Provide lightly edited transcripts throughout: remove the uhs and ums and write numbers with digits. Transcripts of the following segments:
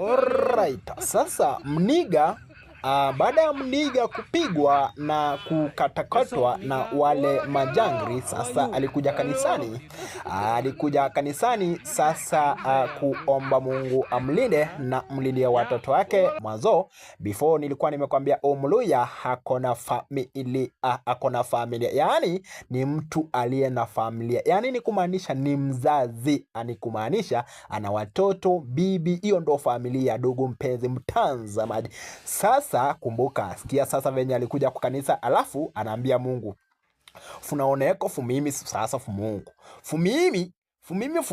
Alright, sasa Mniga baada ya Mniga kupigwa na kukatakatwa na wale majangri, sasa alikuja kanisani sasa kuomba Mungu amlinde na mlindie watoto wake. Mwanzo before nilikuwa nimekwambia Mluya akona familia, yani ni mtu aliye na familia, yani ni kumaanisha ni mzazi, ani kumaanisha ana watoto, bibi, hiyo ndo familia. Ndugu mpenzi mtazamaji, sasa kumbuka, sikia sasa venye alikuja kwa kanisa, alafu anaambia Mungu, funaoneko fumimi sasa fumungu fumimi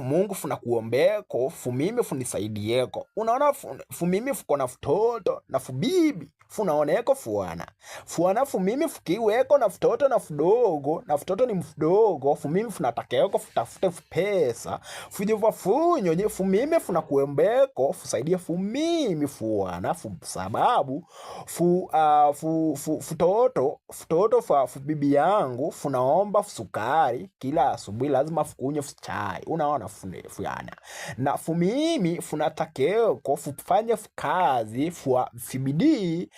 Mungu funakuombeko fumimi funisaidieko. Unaona fumimi fukona futoto na fubibi funaoneko fuana fumimi fukiweko na futoto na fudogo na futoto ni mfudogo fumimi funatakeko futafute pesa fujiva funyo fumimi funakuombeko fusaidie fumimi fuana sababu futoto fubibi yangu funaomba fusukari kila asubuhi, lazima fukunye chai. Unaona fuyana na fumimi funatakeko fufanye kazi fibidii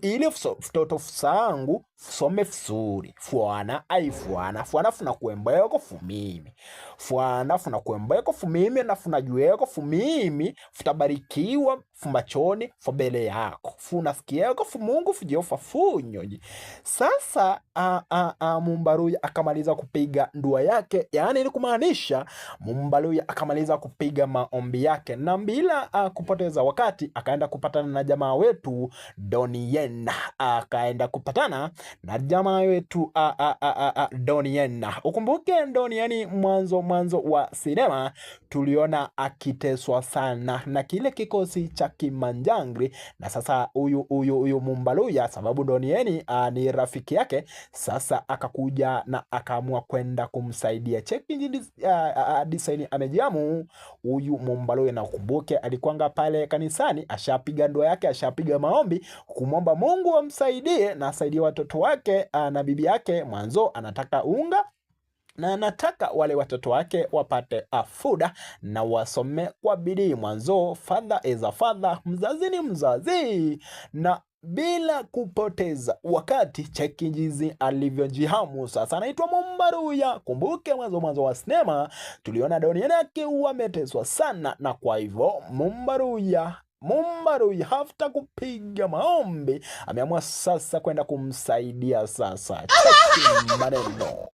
ili futoto fusangu fusome fusuri fuana funakuembeko fumimi funakuembeko fumimi na funajueko fumimi futabarikiwa fumachoni fobele yako funasikieko fumungu fujiofa funyonyi. Sasa Mumbaruya akamaliza kupiga ndua yake, yani ni kumaanisha Mumbaruya akamaliza kupiga maombi yake, na bila kupoteza wakati akaenda kupatana na jamaa wetu Donnie. Akaenda kupatana na jamaa wetu Donnie. Ukumbuke Donnie ni mwanzo wa sinema tuliona akiteswa sana na kile kikosi cha Kimanjangri, na sasa huyu Mumbaruya sababu Donnie ni rafiki yake, sasa akakuja na akaamua kwenda kumsaidia. Cheki design amejiamu huyu Mumbaruya, na ukumbuke alikuanga pale kanisani, ashapiga ndoa yake, ashapiga maombi kumwomba Mungu amsaidie na asaidie watoto wake na bibi yake. Mwanzo anataka unga na anataka wale watoto wake wapate afuda na wasome kwa bidii. Mwanzo father is a father, mzazi ni mzazi. Na bila kupoteza wakati, cheki jinsi alivyojihamu sasa. Anaitwa Mumbaruya. Kumbuke mwanzo wa sinema tuliona Donnie akiwa ameteswa sana, na kwa hivyo Mumbaruya hafta kupiga maombi ameamua sasa kwenda kumsaidia. Sasa cheki maneno.